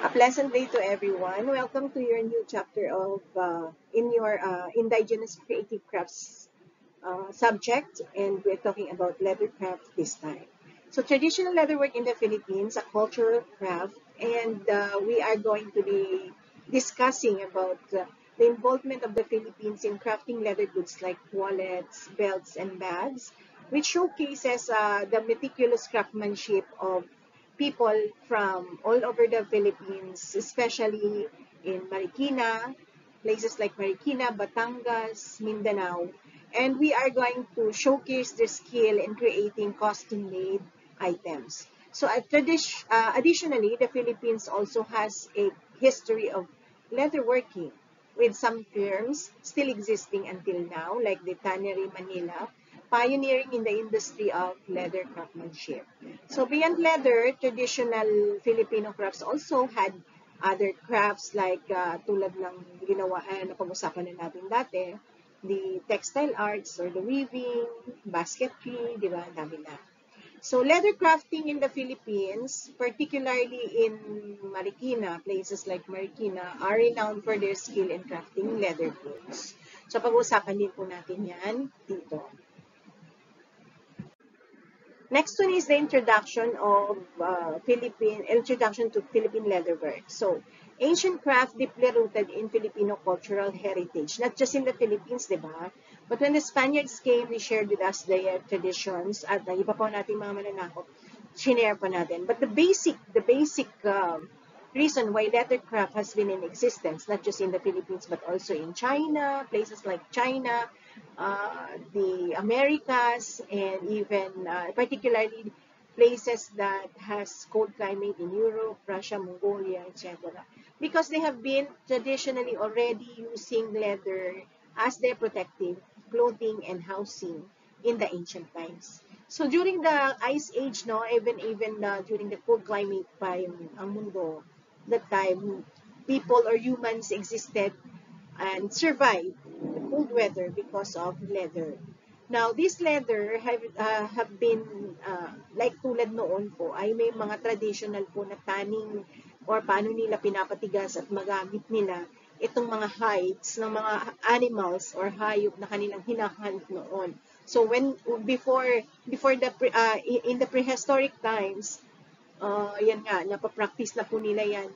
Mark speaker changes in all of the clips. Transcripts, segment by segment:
Speaker 1: A pleasant day to everyone. Welcome to your new chapter of in your indigenous creative crafts subject, and we're talking about leather craft this time. So traditional leatherwork in the Philippines, a cultural craft, and we are going to be discussing about the involvement of the Philippines in crafting leather goods like wallets, belts, and bags, which showcases the meticulous craftsmanship of people from all over the Philippines, especially in Marikina, places like Marikina, Batangas, Mindanao. And we are going to showcase their skill in creating custom-made items. So additionally, the Philippines also has a history of leatherworking, with some firms still existing until now, like the Tannery Manila, pioneering in the industry of leather craftsmanship. So beyond leather, traditional Filipino crafts also had other crafts like tulad ng ginawa napag-usapan na natin dati, the textile arts or the weaving, basketry, di ba? Ang dami na. So leather crafting in the Philippines, particularly in Marikina, places like Marikina, are renowned for their skill in crafting leather goods. So pag-uusapan din po natin yan dito. Next one is the introduction of introduction to Philippine leatherwork. So, ancient craft deeply rooted in Filipino cultural heritage, not just in the Philippines, di ba? But when the Spaniards came, they shared with us their traditions at iba pa nating mga mananakop, shinare pa natin. But the basic reason why leathercraft has been in existence, not just in the Philippines, but also in China, places like China, the Americas, and even particularly places that has cold climate in Europe, Russia, Mongolia, etc. Because they have been traditionally already using leather as their protective clothing and housing in the ancient times. So during the Ice Age, no, even during the cold climate pa ang mundo, that time people or humans existed and survived the cold weather because of leather. Now, this leather have been, like tulad noon po, ay may mga traditional po na tanning or paano nila pinapatigas at magamit nila itong mga hides ng mga animals or hayop na kanilang hinahunt noon. So before in the prehistoric times, yan nga, napapractice na po nila yan.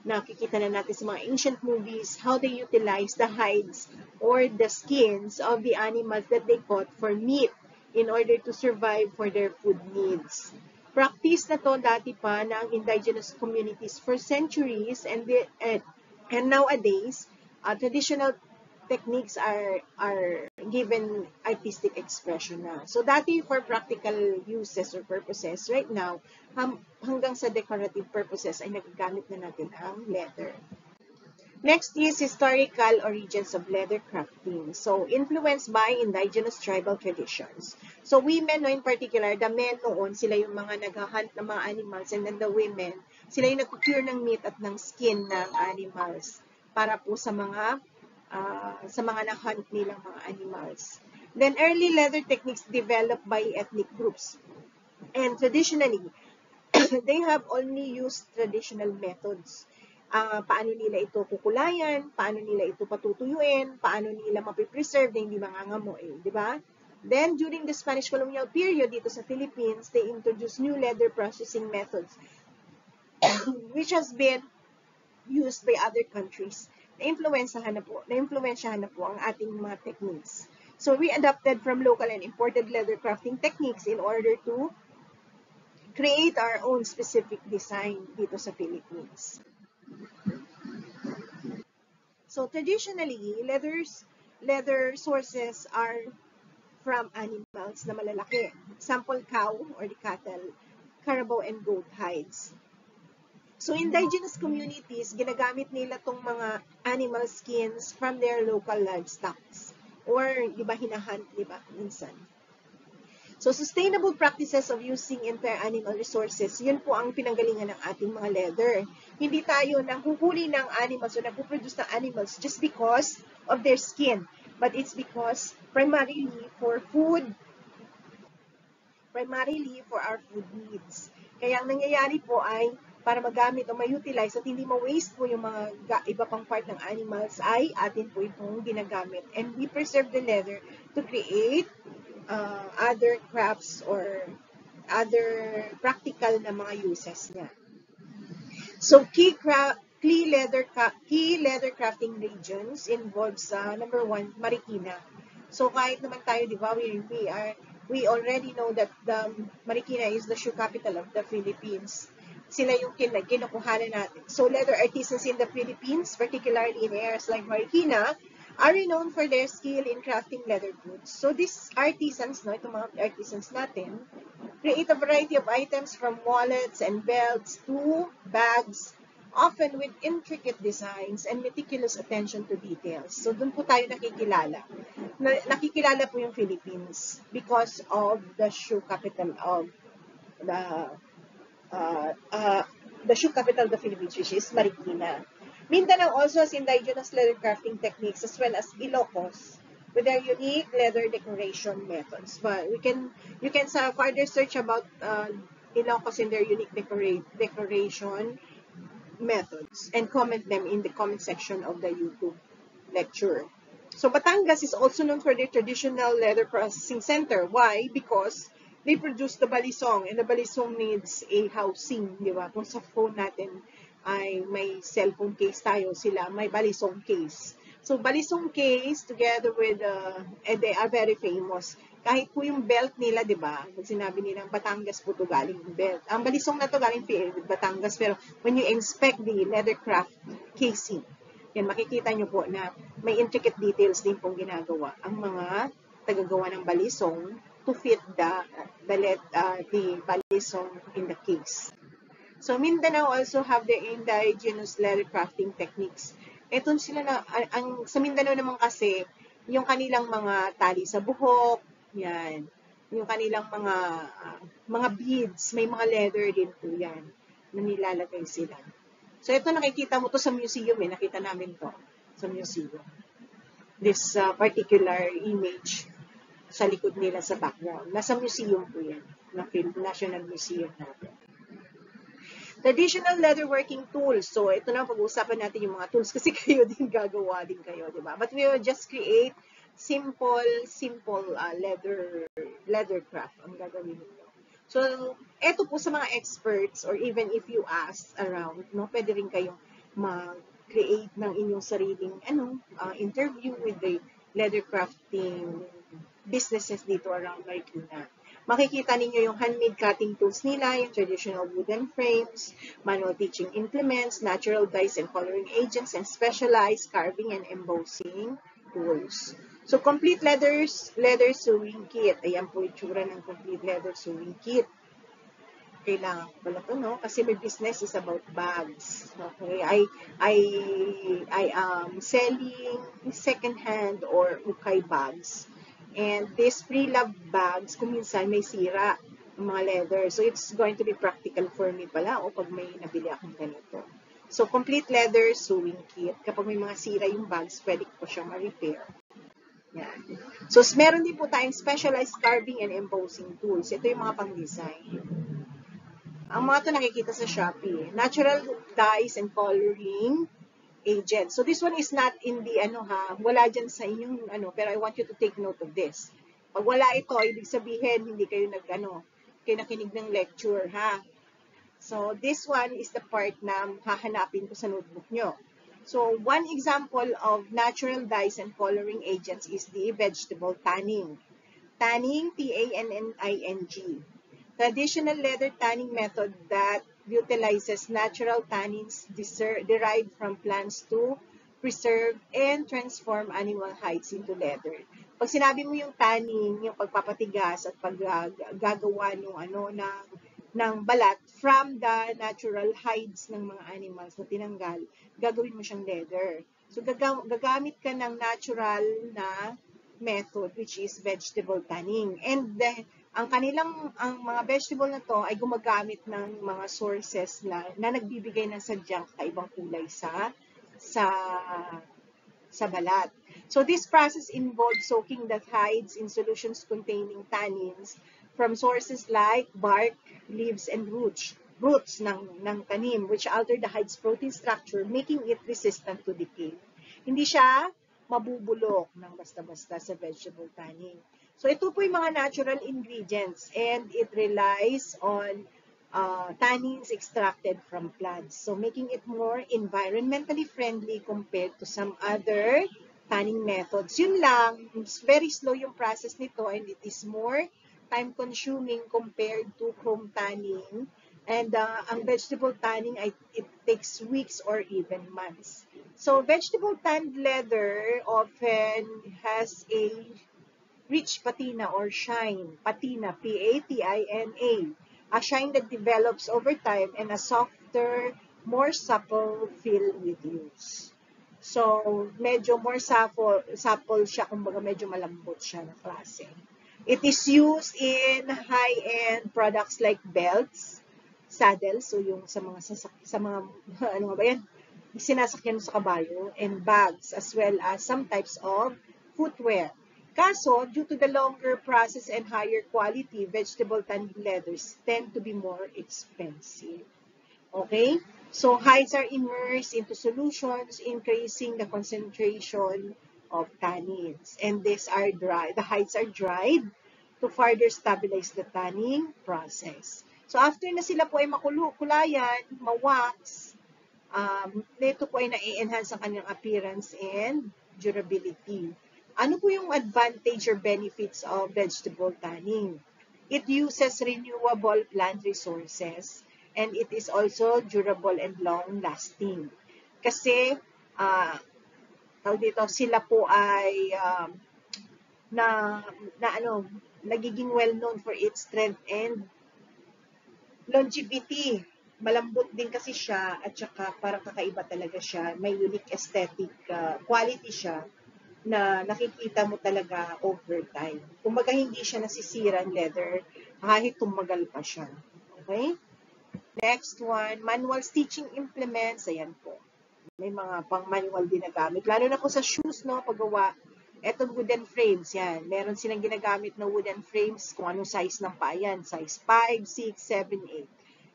Speaker 1: Nakikita na natin sa mga ancient movies how they utilize the hides or the skins of the animals that they caught for meat in order to survive for their food needs. Practice na to dati pa ng indigenous communities for centuries, and nowadays traditional techniques are given artistic expression na. So dati for practical uses or purposes, right now hanggang sa decorative purposes ay nagagamit na natin ang leather. Next is historical origins of leather crafting. So, influenced by indigenous tribal traditions. So, women, no, in particular, the men noon, sila yung mga naghahunt ng mga animals, and then the women, sila yung nagkukure ng meat at ng skin ng animals para po sa mga nahunt nilang mga animals. Then, early leather techniques developed by ethnic groups. And traditionally, they have only used traditional methods. Paano nila ito kukulayan, paano nila ito patutuyuin, paano nila mapipreserve na hindi mangangamoy, di ba? Then, during the Spanish colonial period dito sa Philippines, they introduced new leather processing methods which has been used by other countries. Na-influensyahan na po ang ating mga techniques. So, we adapted from local and imported leather crafting techniques in order to create our own specific design dito sa Philippines. So traditionally, leather sources are from animals na malalaki. Example, cow or the cattle, carabao and goat hides. So indigenous communities, ginagamit nila tong mga animal skins from their local livestock. Or, di ba, hinahunt, di ba, minsan. So, sustainable practices of using entire animal resources, yun po ang pinanggalingan ng ating mga leather. Hindi tayo nanghuhuli ng animals o nagpuproduce ng animals just because of their skin. But it's because primarily for our food needs. Kaya ang nangyayari po ay para magamit o ma-utilize at hindi ma-waste po yung mga iba pang part ng animals ay atin po itong ginagamit. And we preserve the leather to create other crafts or other practical na mga uses niya. So key leather crafting regions involves number one, Marikina. So kahit naman tayo, di ba, we already know that the Marikina is the shoe capital of the Philippines. Sila yung kinukuhanan natin. So leather artisans in the Philippines, particularly in areas like Marikina, are renowned for their skill in crafting leather goods. So these artisans, no, itong mga artisans natin, create a variety of items from wallets and belts to bags, often with intricate designs and meticulous attention to details. So doon po tayo nakikilala. Nakikilala po yung Philippines because of the shoe capital of the shoe capital of the Philippines, which is Marikina. Mindanao also has indigenous leather crafting techniques as well as Ilocos with their unique leather decoration methods. But you can further search about Ilocos and their unique decoration methods and comment them in the comment section of the YouTube lecture. So Batangas is also known for their traditional leather processing center. Why? Because they produce the balisong, and the balisong needs a housing, di ba? Kung sa phone natin ay may cellphone case tayo, sila may balisong case. So balisong case together with, and they are very famous. Kahit po yung belt nila, di ba? Pag sinabi nilang Batangas po to galing belt. Ang balisong na to galing Batangas, pero when you inspect the leathercraft casing, yan, makikita nyo po na may intricate details din pong ginagawa ang mga tagagawa ng balisong to fit the balisong in the case. So Mindanao also have their indigenous leather crafting techniques. Ito sila na, sa Mindanao naman kasi, yung kanilang mga tali sa buhok, yan, yung kanilang mga beads, may mga leather din po yan, na nilalagay sila. So ito nakikita mo to sa museum nakita namin to sa museum. This particular image sa likod nila sa background. Nasa museum po yan, National Museum natin. Traditional leatherworking tools. So, ito na pag-uusapan natin yung mga tools kasi kayo din gagawa din kayo, di ba? But we will just create simple leather craft ang gagawin nito. So, ito po sa mga experts or even if you ask around, no, pwede rin kayong mag-create ng inyong sariling interview with the leather crafting businesses dito around Marikina. Makikita ninyo yung handmade cutting tools nila, yung traditional wooden frames, manual teaching implements, natural dyes and coloring agents, and specialized carving and embossing tools. So, complete leather sewing kit. Ayan po itsura ng complete leather sewing kit. Kailangan ko pala ito, no? Kasi my business is about bags. Okay, I am selling second-hand or ukay bags. And these pre-loved bags, kung minsan may sira ng mga leather. So, it's going to be practical for me pala o pag may nabili akong ganito. So, complete leather sewing kit. Kapag may mga sira yung bags, pwede ko siyang ma-repair. Yan. So, meron din po tayong specialized carving and embossing tools. Ito yung mga pang-design. Ang mga ito nakikita sa Shopee. Natural dyes and coloring agent. So this one is not in the wala dyan sa inyong pero I want you to take note of this. Pag wala ito, ibig sabihin hindi kayo kayo nakinig ng lecture, ha. So this one is the part na hahanapin ko sa notebook nyo. So one example of natural dyes and coloring agents is the vegetable tanning. Tanning, T-A-N-N-I-N-G. Traditional leather tanning method that utilizes natural tannins derived from plants to preserve and transform animal hides into leather. Pag sinabi mo yung tanning, yung pagpapatigas at paggagawa ng balat from the natural hides ng mga animals na tinanggal, gagawin mo siyang leather. So gagamit ka ng natural na method which is vegetable tanning. And ang mga vegetable na to ay gumagamit ng mga sources na nagbibigay ng sadyang kaibang kulay sa balat. So this process involves soaking the hides in solutions containing tannins from sources like bark, leaves, and roots. roots ng tanim, which alter the hide's protein structure, making it resistant to decay. Hindi siya mabubulok ng basta-basta sa vegetable tanning. So ito po yung mga natural ingredients, and it relies on tannins extracted from plants. So making it more environmentally friendly compared to some other tanning methods. Yun lang, it's very slow yung process nito, and it is more time consuming compared to chrome tanning. And ang vegetable tanning, it takes weeks or even months. So vegetable tanned leather often has a rich patina or shine, patina, P-A-T-I-N-A, a shine that develops over time, and a softer, more supple feel with use. So, medyo more supple siya, kumbaga medyo malambot siya na klase. It is used in high-end products like belts, saddles, so yung sa mga ano nga ba yan? Sinasakyan sa kabayo, and bags, as well as some types of footwear. Kaso, due to the longer process and higher quality, vegetable tanned leathers tend to be more expensive. Okay? So, hides are immersed into solutions, increasing the concentration of tannins. And these are dry. The hides are dried to further stabilize the tanning process. So, after na sila po ay makulayan, mawax, ito po ay na-enhance ang kanyang appearance and durability. Ano po yung advantage or benefits of vegetable tanning? It uses renewable plant resources, and it is also durable and long-lasting. Kasi, dito, sila po ay nagiging well-known for its strength and longevity. Malambot din kasi siya, at saka parang kakaiba talaga siya. May unique aesthetic quality siya na nakikita mo talaga over time. Kumbaga hindi siya nasisira ang leather kahit tumagal pa siya. Okay? Next one, manual stitching implements. Ayan po. May mga pang-manual din na gamit. Lalo na po sa shoes, no, paggawa. Etong wooden frames, yan. Meron silang ginagamit na wooden frames kung anong size ng paa yan. Size 5, 6, 7,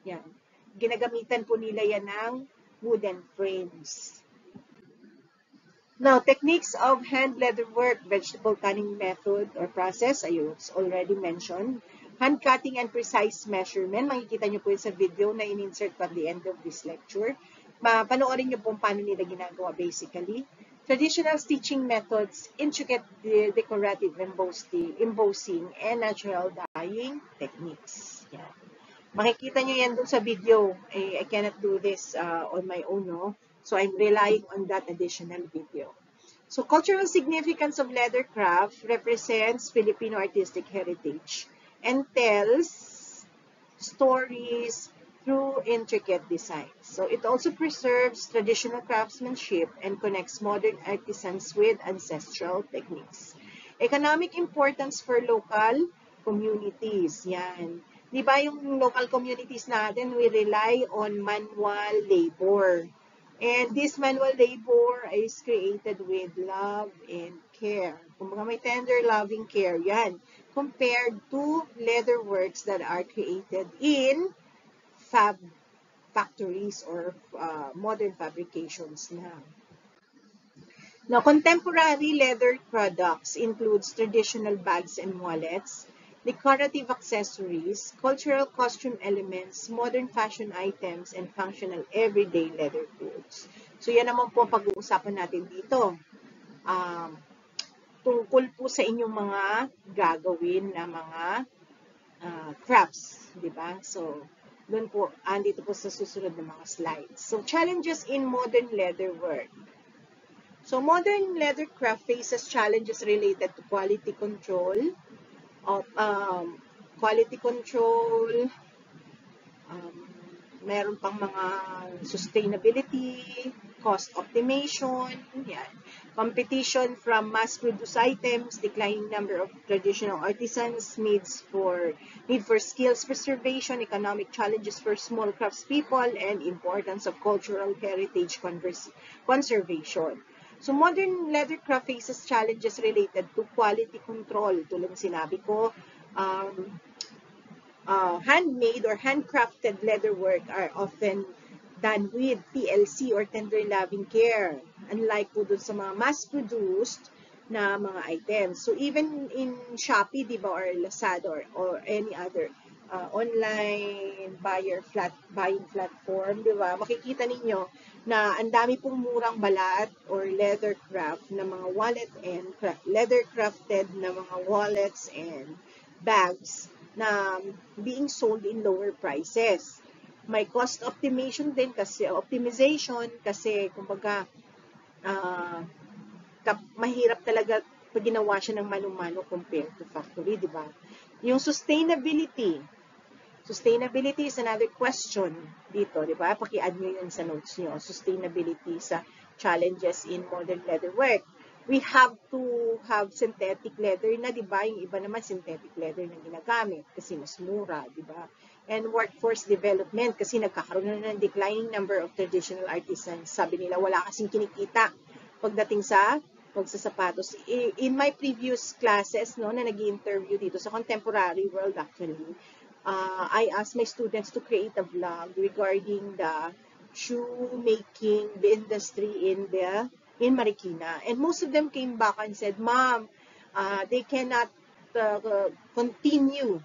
Speaker 1: 8. Yan. Ginagamitan po nila yan ng wooden frames. Now, techniques of hand leatherwork, vegetable tanning method or process, I already mentioned. Hand cutting and precise measurement. Makikita nyo po yun sa video na in-insert ko at the end of this lecture. Panoorin nyo po paano nila ginagawa basically. Traditional stitching methods, intricate decorative embossing, and natural dyeing techniques. Yan. Makikita nyo yan dun sa video. I cannot do this on my own, no? So I'm relying on that additional video. So cultural significance of leather craft represents Filipino artistic heritage and tells stories through intricate designs. So it also preserves traditional craftsmanship and connects modern artisans with ancestral techniques. Economic importance for local communities. Yan. Di ba yung local communities natin, we rely on manual labor. And this manual labor is created with love and care. Kumbaga may tender, loving care. Yan. Compared to leather works that are created in factories or modern fabrications na. Now, contemporary leather products includes traditional bags and wallets, decorative accessories, cultural costume elements, modern fashion items, and functional everyday leather goods. So, yan naman po ang pag-uusapan natin dito. Tungkol po sa inyong mga gagawin na mga crafts, di ba? So, doon po, andito po sa susunod na mga slides. So, challenges in modern leather work. So, modern leather craft faces challenges related to quality control, meron pang mga sustainability, cost optimization, yan. Competition from mass-produced items, declining number of traditional artisans, need for skills preservation, economic challenges for small craftspeople, and importance of cultural heritage conservation. So, modern leather craft faces challenges related to quality control. Tulad ng sinabi ko, handmade or handcrafted leatherwork are often done with TLC or tender loving care. Unlike po dun sa mga mass-produced na mga items. So even in Shopee, di ba, or Lazada or any other online buying platform, di ba, makikita ninyo na ang dami pong murang balat or leather craft na mga leather crafted na mga wallets and bags na being sold in lower prices. May cost optimization kasi kumbaga uh, mahirap talaga pag ginawa siya ng mano-mano compared to factory, di ba? Yung sustainability is another question dito, di ba? Paki-add nyo yun sa notes nyo. Sustainability sa challenges in modern leatherwork. We have to have synthetic leather na, di ba? Yung iba naman synthetic leather na ginagamit kasi mas mura, di ba? And workforce development kasi nagkakaroon na ng declining number of traditional artisans. Sabi nila, wala kasing kinikita pagdating sa pagsasapatos. In my previous classes, no, na nag-interview dito sa contemporary world actually, I asked my students to create a vlog regarding the shoemaking the industry in Marikina. And most of them came back and said, Mom, they cannot continue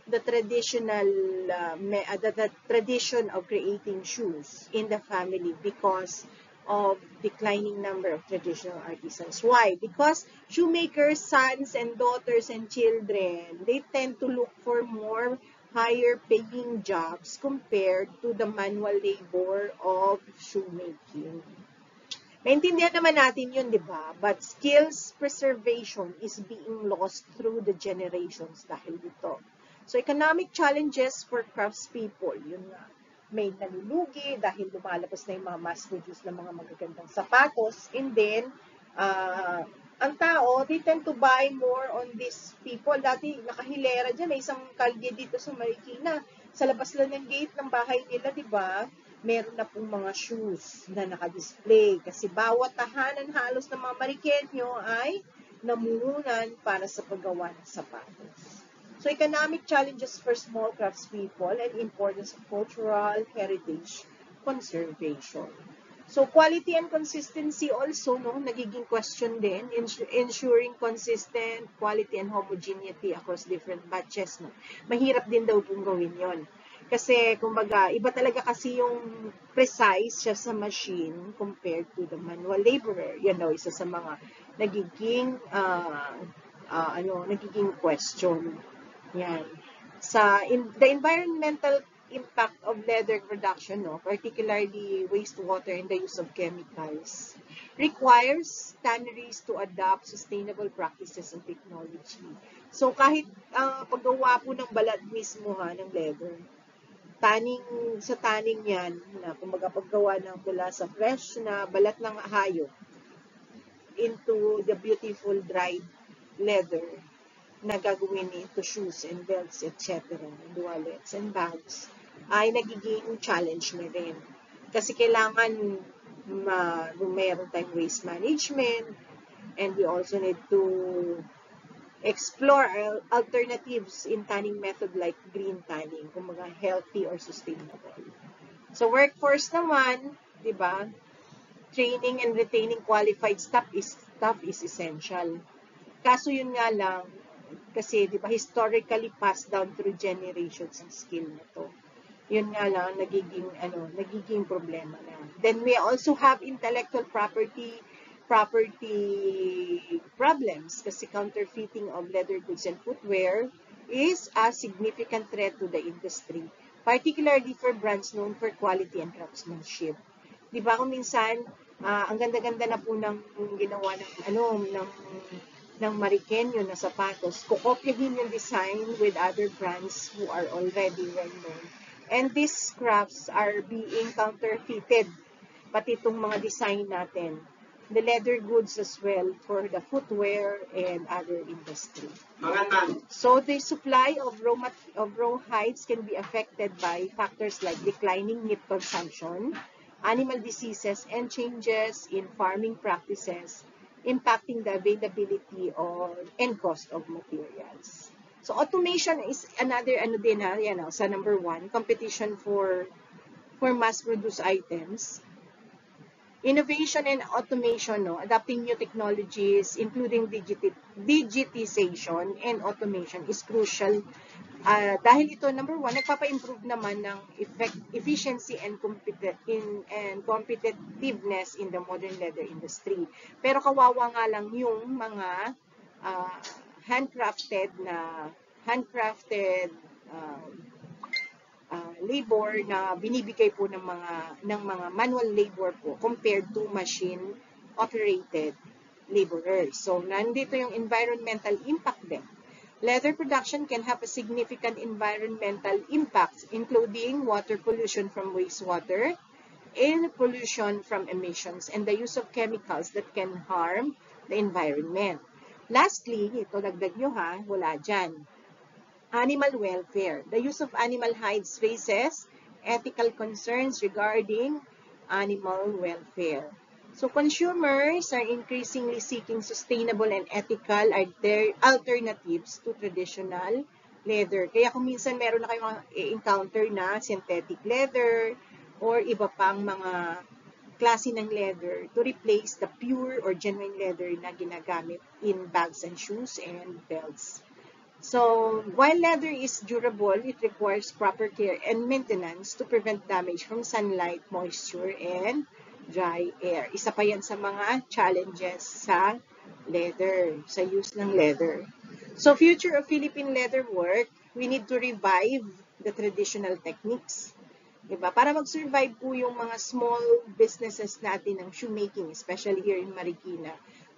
Speaker 1: the the tradition of creating shoes in the family because of declining number of traditional artisans. Why? Because shoemakers, sons and daughters and children, they tend to look for more higher paying jobs compared to the manual labor of shoemaking. Naintindihan naman natin yun, di ba? But skills preservation is being lost through the generations dahil dito. So, economic challenges for craftspeople, yun nga. May nalulugi dahil lumalabas na yung mga mass-produced na mga magagandang sapatos. And then, ang tao, they tend to buy more on these people. Dati, nakahilera dyan, may isang kalye dito sa Marikina. Sa labas lang ng gate ng bahay nila, di ba? Meron na pong mga shoes na nakadisplay. Kasi bawat tahanan halos ng mga Marikenyo ay namuhunan para sa paggawa ng sapatos. So, economic challenges for small craftspeople and importance of cultural heritage conservation. So, quality and consistency also, no, nagiging question din, ensuring consistent quality and homogeneity across different batches, no. Mahirap din daw pong gawin yon. Kasi, kumbaga, iba talaga kasi yung precise siya sa machine compared to the manual laborer. Yan daw, isa sa mga nagiging, nagiging question. Yan. The environmental impact of leather production, no, particularly wastewater and the use of chemicals, requires tanneries to adopt sustainable practices and technology. So, kahit paggawa po ng balat mismo ng leather, sa tanning yan, na kumbaga paggawa ng mula sa fresh na balat ng hayop into the beautiful dried leather, na gagawin into shoes and belts, etc., and wallets and bags, ay nagiging challenge na rin. Kasi kailangan mayroon tayong waste management, and we also need to explore alternatives in tanning method like green tanning, kung mga healthy or sustainable. So workforce naman, di ba? Training and retaining qualified staff is essential. Kaso yun nga lang, kasi di ba historically passed down through generations ang skill na to. Yun nga lang nagiging problema na. Then we also have intellectual property problems kasi counterfeiting of leather goods and footwear is a significant threat to the industry, particularly for brands known for quality and craftsmanship. Di ba kung minsan ang ganda-ganda na po ng ginawa ng Marikenyo na sapatos, kukopyahin yung design with other brands who are already well-known. And these crafts are being counterfeited, pati itong mga design natin. The leather goods as well for the footwear and other industry. So the supply of raw hides can be affected by factors like declining meat consumption, animal diseases, and changes in farming practices, impacting the availability and cost of materials. So automation is another ano din ha, yan sa number 1, competition for mass-produced items. Innovation and automation, no, adapting new technologies, including digitization and automation is crucial. Dahil ito, number 1, nagpapa-improve naman ng efficiency and competitiveness in the modern leather industry. Pero kawawa nga lang yung mga handcrafted labor na binibigay po ng mga manual labor po compared to machine operated laborers. So nandito yung environmental impact din. Leather production can have a significant environmental impact, including water pollution from wastewater, air pollution from emissions, and the use of chemicals that can harm the environment. Lastly, ito dagdag nyo ha, wala dyan. Animal welfare. The use of animal hides raises ethical concerns regarding animal welfare. So consumers are increasingly seeking sustainable and ethical alternatives to traditional leather. Kaya kung minsan meron na kayong encounter na synthetic leather or iba pang mga klase ng leather to replace the pure or genuine leather na ginagamit in bags and shoes and belts. So, while leather is durable, it requires proper care and maintenance to prevent damage from sunlight, moisture, and dry air. Isa pa yan sa mga challenges sa leather, sa use ng leather. So, future of Philippine leather work, we need to revive the traditional techniques. Diba? Para mag-survive po yung mga small businesses natin ng shoemaking, especially here in Marikina,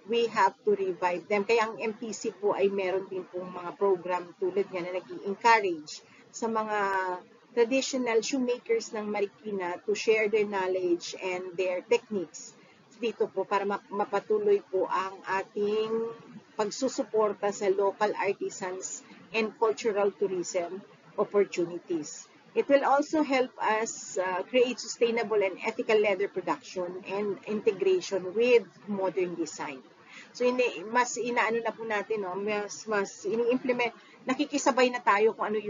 Speaker 1: we have to revive them. Kaya ang MPC po ay meron din pong mga program tulad niya na nag-i-encourage sa mga traditional shoemakers ng Marikina to share their knowledge and their techniques dito po para mapatuloy po ang ating pagsusuporta sa local artisans and cultural tourism opportunities. It will also help us create sustainable and ethical leather production and integration with modern design. So, mas inaano na po natin, no? mas ini-implement, nakikisabay na tayo kung ano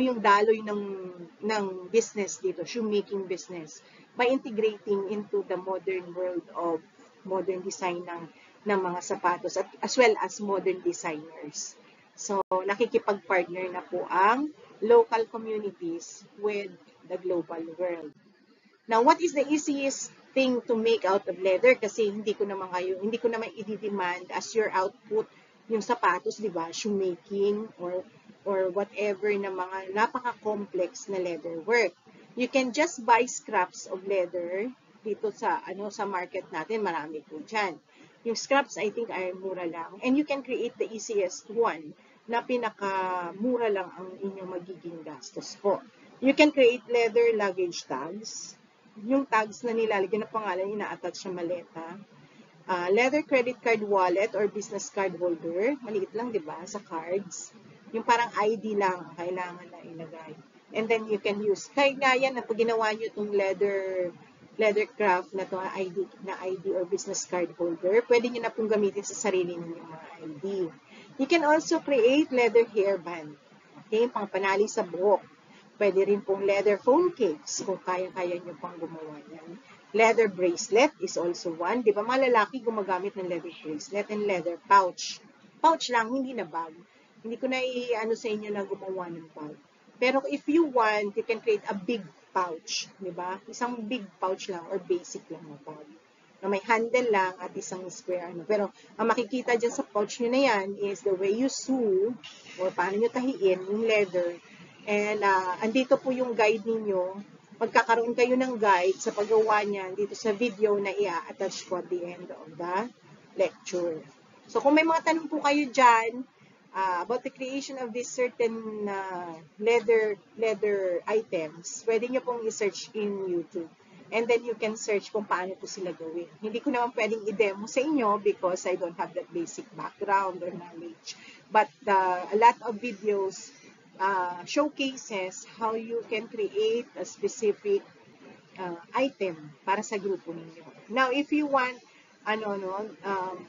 Speaker 1: yung daloy ng business dito, shoemaking business, by integrating into the modern world of modern design ng mga sapatos, as well as modern designers. So, nakikipag-partner na po ang local communities with the global world. Now, what is the easiest thing to make out of leather? Kasi hindi ko naman i-demand as your output yung sapatos, di ba? Shoemaking or whatever na mga napaka-complex na leather work. You can just buy scraps of leather dito sa market natin, marami po dyan. Yung scraps, I think, ay mura lang. And you can create the easiest one na pinaka-mura lang ang inyong magiging gastos po. You can create leather luggage tags. Yung tags na nilalagyan ng pangalan, ina-attach sa maleta. Leather credit card wallet or business card holder. Maliit lang, di ba? Sa cards. Yung parang ID lang, kailangan na ilagay. And then you can use. Kaya nga yan, pag ginawa nyo itong leather craft na to, ID or business card holder, pwede nyo na pong gamitin sa sarili ninyong mga ID. You can also create leather hairband. Okay, pangpanali sa buhok. Pwede rin pong leather phone case kung kaya-kaya nyo pang gumawa yan. Leather bracelet is also one. Di ba mga lalaki gumagamit ng leather bracelet and leather pouch. Pouch lang, hindi na bag. Hindi ko na i-ano sa inyo na gumawa ng bag. Pero if you want, you can create a big pouch. Di ba? Isang big pouch lang or basic lang na bag. Na may handle lang at isang square. Pero ang makikita dyan sa pouch nyo na yan is the way you sew or paano nyo tahiin yung leather. And andito po yung guide ninyo. Magkakaroon kayo ng guide sa paggawa niyan dito sa video na i-attach ko at the end of the lecture. So kung may mga tanong po kayo dyan about the creation of this certain leather items, pwede nyo pong i-search in YouTube. And then you can search kung paano po sila gawin. Hindi ko naman pwedeng i-demo sa inyo because I don't have that basic background or knowledge. But a lot of videos showcases how you can create a specific item para sa grupo ninyo. Now, if you want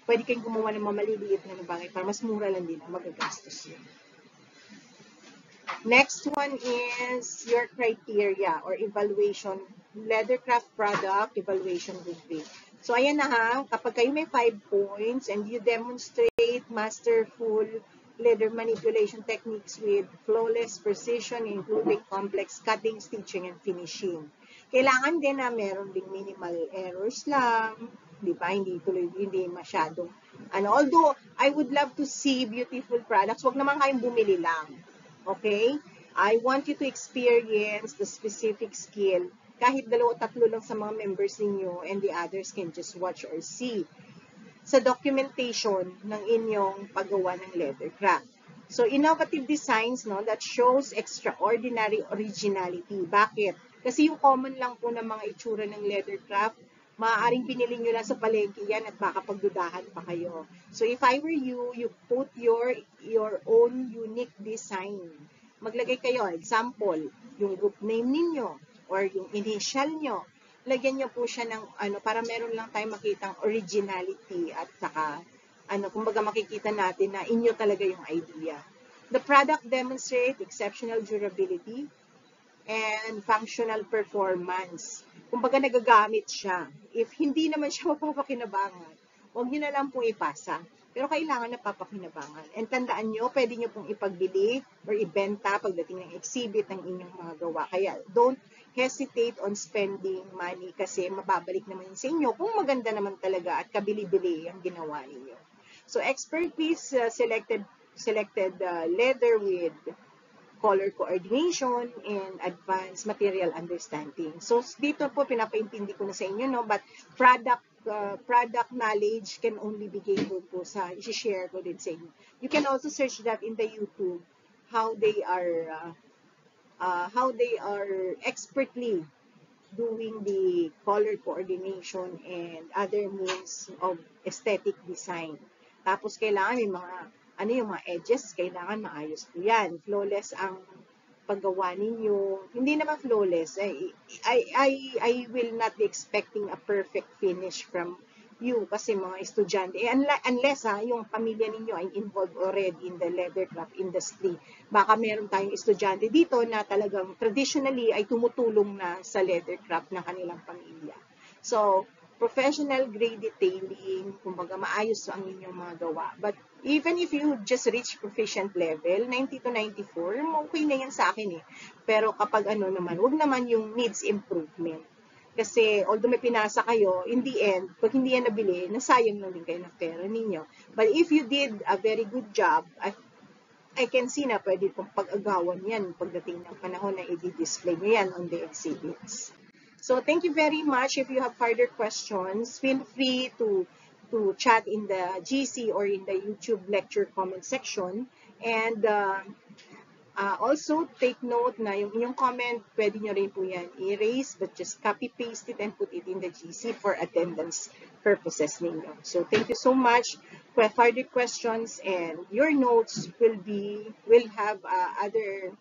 Speaker 1: pwede kayong gumawa ng mga maliliit na bagay para mas mura lang din ang magagastos nyo. Next one is your criteria or evaluation, Leathercraft product evaluation review. So, ayan na ha, kapag kayo may 5 points and you demonstrate masterful leather manipulation techniques with flawless precision, including complex cutting, stitching, and finishing. Kailangan din na meron ding minimal errors lang, di ba? Hindi masyadong, although, I would love to see beautiful products, wag naman kayong bumili lang. Okay? I want you to experience the specific skill. Kahit 2-3 lang sa mga members ninyo and the others can just watch or see sa documentation ng inyong paggawa ng leathercraft. So, innovative designs that shows extraordinary originality. Bakit? Kasi yung common lang po ng mga itsura ng leathercraft, maaaring binili nyo lang sa palengke yan at baka pagdudahan pa kayo. So, if I were you, you put your own unique design. Maglagay kayo, example, yung group name ninyo or yung initial nyo. Lagyan nyo po siya ng, para meron lang tayo makitang originality at saka, kumbaga makikita natin na inyo talaga yung idea. The product demonstrates exceptional durability and functional performance. Kumbaga nagagamit siya. If hindi naman siya mapapakinabangan, huwag nyo na lang pong ipasa. Pero kailangan napapakinabangan. And tandaan nyo, pwede nyo pong ipagbili or ibenta pagdating ng exhibit ng inyong mga gawa. Kaya don't hesitate on spending money kasi mababalik naman sa inyo kung maganda naman talaga at kabili-bili ang ginawa ninyo. So expertise selected leather with color coordination and advanced material understanding. So dito po pinapaintindi ko na sa inyo, but product knowledge can only be gained po sa i-share ko din sa inyo. You can also search that in the YouTube how they are expertly doing the color coordination and other means of aesthetic design. Tapos kailangan may mga yung mga edges, kailangan maayos po yan. Flawless ang paggawa ninyo. Hindi naman flawless. I will not be expecting a perfect finish from you kasi mga estudyante. Unless yung pamilya ninyo ay involved already in the leathercraft industry. Baka meron tayong estudyante dito na talagang traditionally ay tumutulong na sa leathercraft ng kanilang pamilya. So, professional grade detailing, kumbaga maayos ang inyong mga gawa. But even if you just reach proficient level, 90 to 94, okay na yan sa akin eh. Pero kapag naman, wag naman yung needs improvement. Kasi although may pinasa kayo, in the end, pag hindi yan nabili, nasayang lang din kayo ng pera ninyo. But if you did a very good job, I can see na pwede pong pag-agawan yan pagdating ng panahon na i-display nyo yan on the exhibits. So thank you very much. If you have further questions, feel free to chat in the GC or in the YouTube lecture comment section. And also take note na yung inyong comment, pwede nyo rin po yan erase, but just copy-paste it and put it in the GC for attendance purposes ninyo. So thank you so much. For further questions and your notes will have other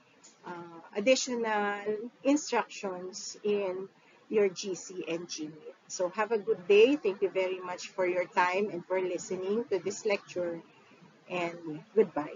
Speaker 1: additional instructions in your GC and GMeet. So have a good day. Thank you very much for your time and for listening to this lecture. And goodbye.